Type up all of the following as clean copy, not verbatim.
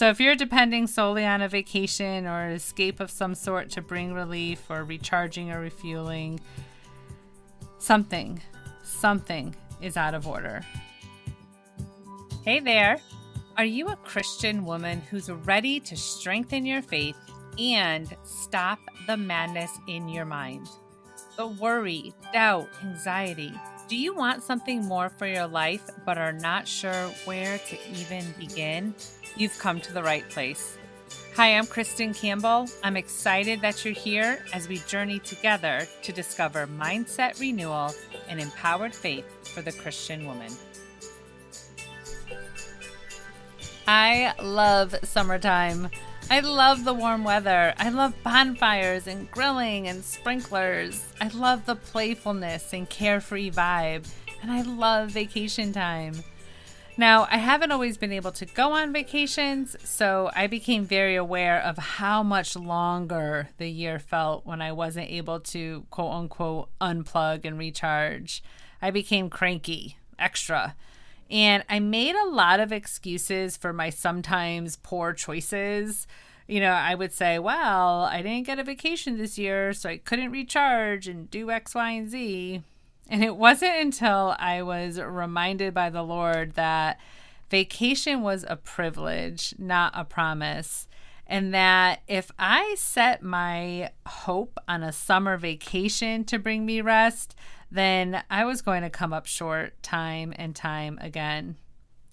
So if you're depending solely on a vacation or an escape of some sort to bring relief or recharging or refueling, something is out of order. Hey there. Are you a Christian woman who's ready to strengthen your faith and stop the madness in your mind? The worry, doubt, anxiety. Do you want something more for your life but are not sure where to even begin? You've come to the right place. Hi, I'm Kristin Campbell. I'm excited that you're here as we journey together to discover mindset renewal and empowered faith for the Christian woman. I love summertime. I love the warm weather. I love bonfires and grilling and sprinklers. I love the playfulness and carefree vibe. And I love vacation time. Now, I haven't always been able to go on vacations, so I became very aware of how much longer the year felt when I wasn't able to, quote unquote, unplug and recharge. I became cranky, extra. And I made a lot of excuses for my sometimes poor choices. I would say, well, I didn't get a vacation this year, so I couldn't recharge and do X, Y, and Z. And it wasn't until I was reminded by the Lord that vacation was a privilege, not a promise. And that if I set my hope on a summer vacation to bring me rest, then I was going to come up short time and time again.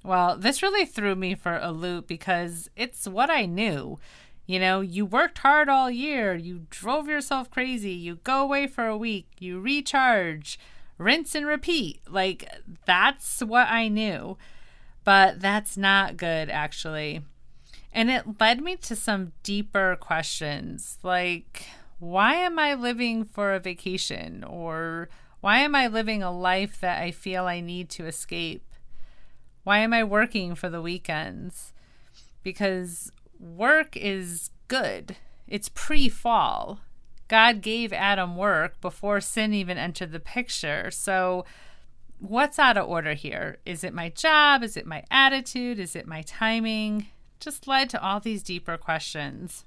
Well, this really threw me for a loop because it's what I knew. You worked hard all year, you drove yourself crazy, you go away for a week, you recharge, rinse and repeat. That's what I knew. But that's not good, actually. And it led me to some deeper questions, like, why am I living for a vacation? Or why am I living a life that I feel I need to escape? Why am I working for the weekends? Because work is good. It's pre-fall. God gave Adam work before sin even entered the picture. So what's out of order here? Is it my job? Is it my attitude? Is it my timing? Just led to all these deeper questions.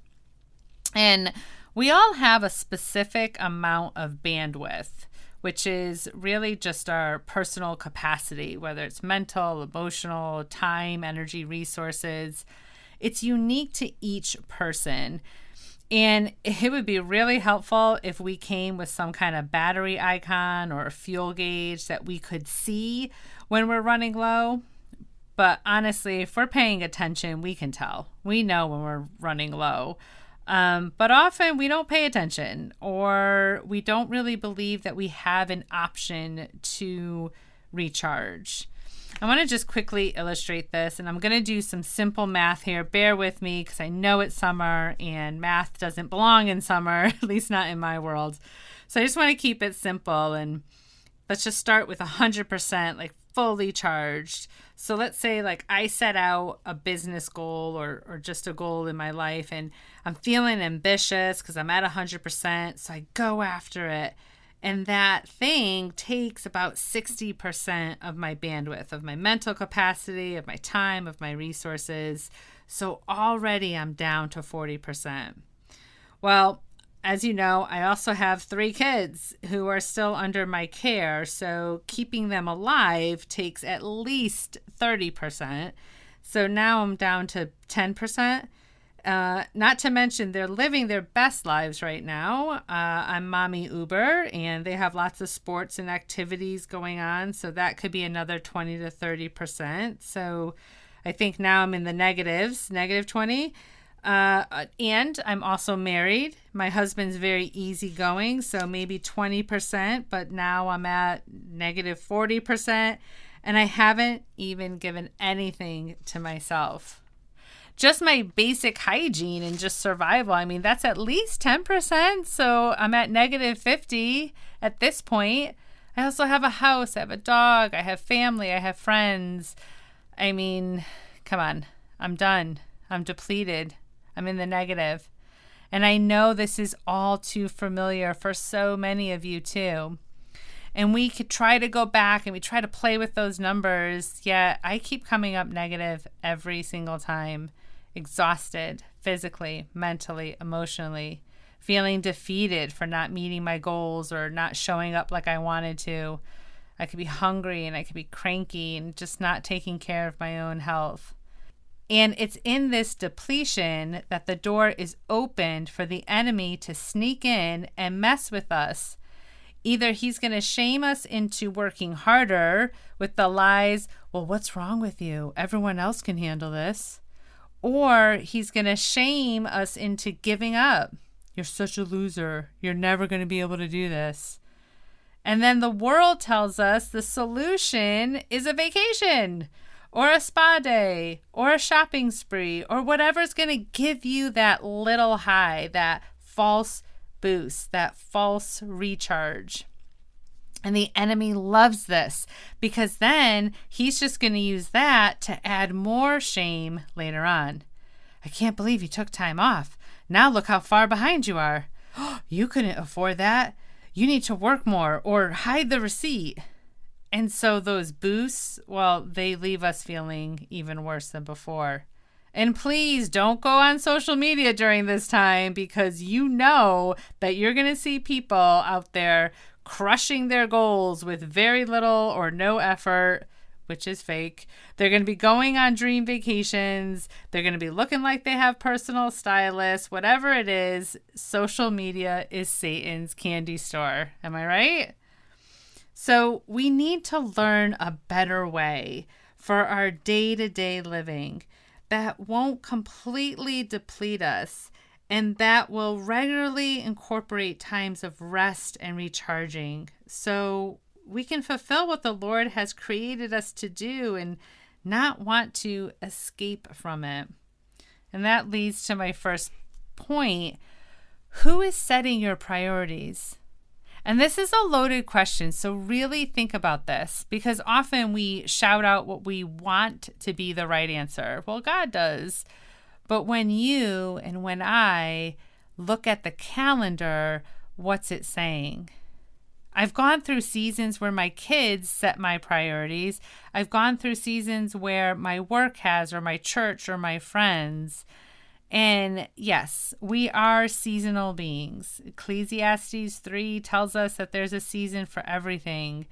And we all have a specific amount of bandwidth, which is really just our personal capacity, whether it's mental, emotional, time, energy, resources. It's unique to each person. And it would be really helpful if we came with some kind of battery icon or a fuel gauge that we could see when we're running low. But honestly, if we're paying attention, we can tell. We know when we're running low. But often we don't pay attention, or we don't really believe that we have an option to recharge. I want to just quickly illustrate this, and I'm going to do some simple math here. Bear with me because I know it's summer and math doesn't belong in summer, at least not in my world. So I just want to keep it simple, and let's just start with 100%, fully charged. So let's say I set out a business goal or just a goal in my life, and I'm feeling ambitious because I'm at 100%. So I go after it. And that thing takes about 60% of my bandwidth, of my mental capacity, of my time, of my resources. So already I'm down to 40%. Well, as you know, I also have 3 kids who are still under my care, so keeping them alive takes at least 30%. So now I'm down to 10%. Not to mention they're living their best lives right now. I'm mommy Uber, and they have lots of sports and activities going on, so that could be another 20 to 30%. So I think now I'm in the negatives, negative 20. And I'm also married. My husband's very easygoing, so maybe 20%, but now I'm at negative 40%, and I haven't even given anything to myself. Just my basic hygiene and just survival, that's at least 10%, so I'm at negative 50 at this point. I also have a house, I have a dog, I have family, I have friends. Come on, I'm done. I'm depleted. I'm in the negative. And I know this is all too familiar for so many of you too. And we could try to go back and we try to play with those numbers, yet I keep coming up negative every single time. exhausted physically, mentally, emotionally, feeling defeated for not meeting my goals or not showing up like I wanted to. I could be hungry and I could be cranky and just not taking care of my own health. And it's in this depletion that the door is opened for the enemy to sneak in and mess with us. Either he's going to shame us into working harder with the lies, well, what's wrong with you? Everyone else can handle this. Or he's going to shame us into giving up. You're such a loser. You're never going to be able to do this. And then the world tells us the solution is a vacation or a spa day or a shopping spree or whatever's going to give you that little high, that false boost, that false recharge. And the enemy loves this because then he's just going to use that to add more shame later on. I can't believe you took time off. Now look how far behind you are. You couldn't afford that. You need to work more or hide the receipt. And so those boosts, well, they leave us feeling even worse than before. And please don't go on social media during this time because you know that you're going to see people out there crushing their goals with very little or no effort, which is fake. They're going to be going on dream vacations. They're going to be looking like they have personal stylists. Whatever it is, social media is Satan's candy store. Am I right? So we need to learn a better way for our day-to-day living that won't completely deplete us and that will regularly incorporate times of rest and recharging so we can fulfill what the Lord has created us to do and not want to escape from it. And that leads to my first point. Who is setting your priorities? And this is a loaded question, so really think about this because often we shout out what we want to be the right answer. Well, God does. But when you and when I look at the calendar, what's it saying? I've gone through seasons where my kids set my priorities. I've gone through seasons where my work has, or my church, or my friends. And yes, we are seasonal beings. Ecclesiastes 3 tells us that there's a season for everything.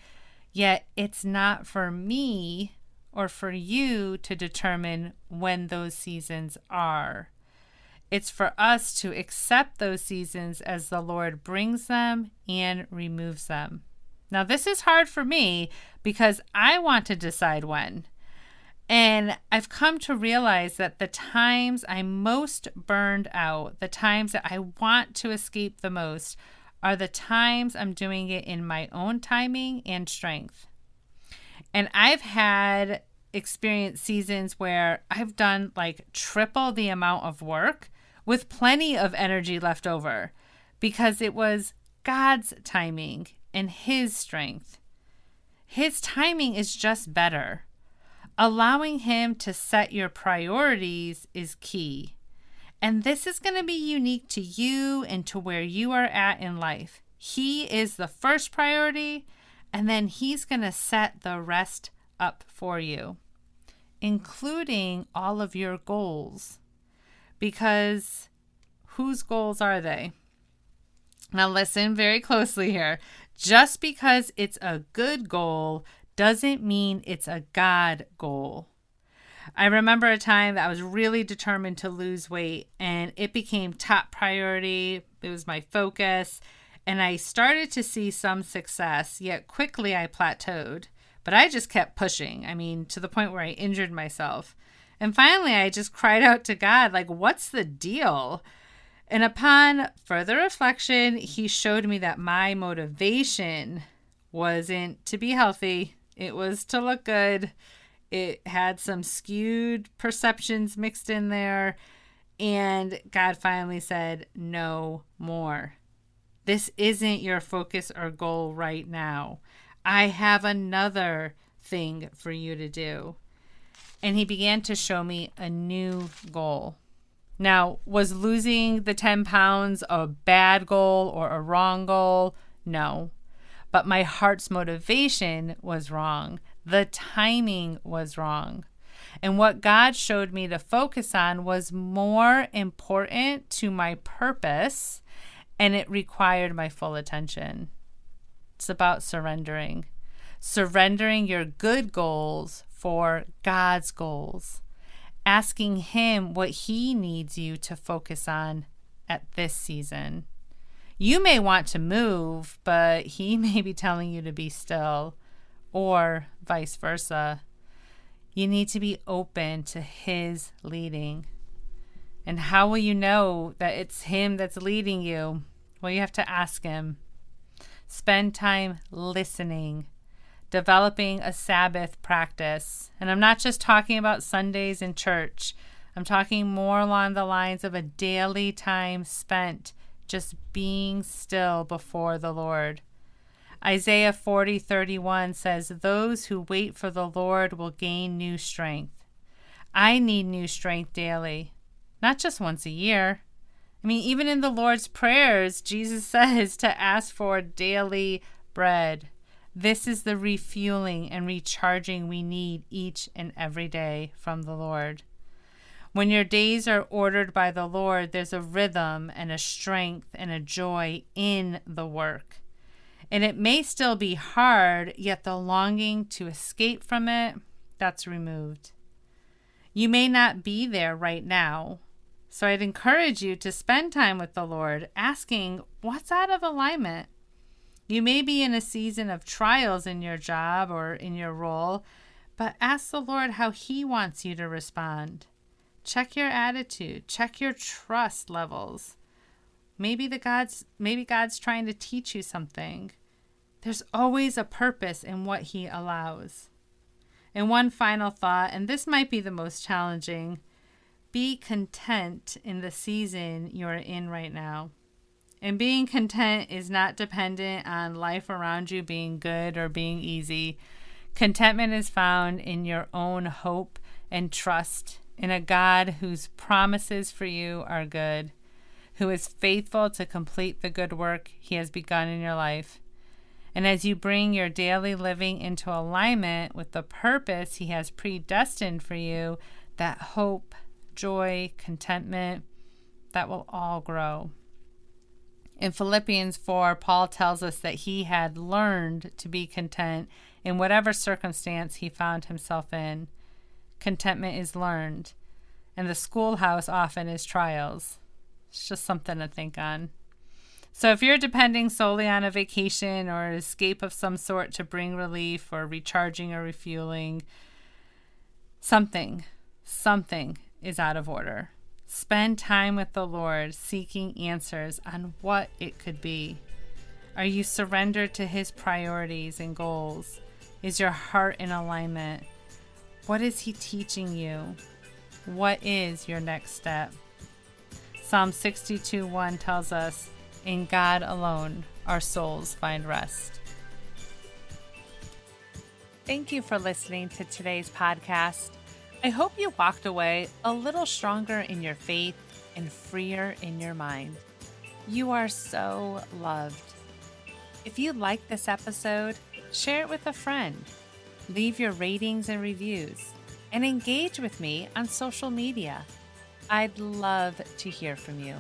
Yet it's not for me or for you to determine when those seasons are. It's for us to accept those seasons as the Lord brings them and removes them. Now, this is hard for me because I want to decide when. And I've come to realize that the times I'm most burned out, the times that I want to escape the most, are the times I'm doing it in my own timing and strength. And I've had experienced seasons where I've done like triple the amount of work with plenty of energy left over because it was God's timing and His strength. His timing is just better. Allowing Him to set your priorities is key. And this is going to be unique to you and to where you are at in life. He is the first priority, and then He's going to set the rest up for you, including all of your goals. Because whose goals are they? Now listen very closely here. Just because it's a good goal doesn't mean it's a God goal. I remember a time that I was really determined to lose weight and it became top priority. It was my focus and I started to see some success, yet quickly I plateaued. But I just kept pushing. To the point where I injured myself. And finally, I just cried out to God, like, what's the deal? And upon further reflection, He showed me that my motivation wasn't to be healthy. It was to look good. It had some skewed perceptions mixed in there. And God finally said, no more. This isn't your focus or goal right now. I have another thing for you to do. And He began to show me a new goal. Now, was losing the 10 pounds a bad goal or a wrong goal? No. But my heart's motivation was wrong. The timing was wrong. And what God showed me to focus on was more important to my purpose, and it required my full attention. It's about surrendering. Surrendering your good goals for God's goals. Asking Him what He needs you to focus on at this season. You may want to move, but He may be telling you to be still, or vice versa. You need to be open to His leading. And how will you know that it's Him that's leading you? Well, you have to ask Him. Spend time listening, developing a Sabbath practice. And I'm not just talking about Sundays in church. I'm talking more along the lines of a daily time spent just being still before the Lord. Isaiah 40:31 says, "Those who wait for the Lord will gain new strength." I need new strength daily, not just once a year. I mean, even in the Lord's prayers, Jesus says to ask for daily bread. This is the refueling and recharging we need each and every day from the Lord. When your days are ordered by the Lord, there's a rhythm and a strength and a joy in the work. And it may still be hard, yet the longing to escape from it, that's removed. You may not be there right now, so I'd encourage you to spend time with the Lord, asking what's out of alignment. You may be in a season of trials in your job or in your role, but ask the Lord how He wants you to respond. Check your attitude, check your trust levels. Maybe God's trying to teach you something. There's always a purpose in what He allows. And one final thought, and this might be the most challenging, be content in the season you're in right now. And being content is not dependent on life around you being good or being easy. Contentment is found in your own hope and trust in a God whose promises for you are good, who is faithful to complete the good work He has begun in your life. And as you bring your daily living into alignment with the purpose He has predestined for you, that hope, joy, contentment, that will all grow. In Philippians 4, Paul tells us that he had learned to be content in whatever circumstance he found himself in. Contentment is learned, and the schoolhouse often is trials. It's just something to think on. So if you're depending solely on a vacation or an escape of some sort to bring relief or recharging or refueling, something is out of order. Spend time with the Lord seeking answers on what it could be. Are you surrendered to His priorities and goals? Is your heart in alignment? What is He teaching you? What is your next step? Psalm 62:1 tells us, "In God alone our souls find rest." Thank you for listening to today's podcast. I hope you walked away a little stronger in your faith and freer in your mind. You are so loved. If you liked this episode, share it with a friend. Leave your ratings and reviews, and engage with me on social media. I'd love to hear from you.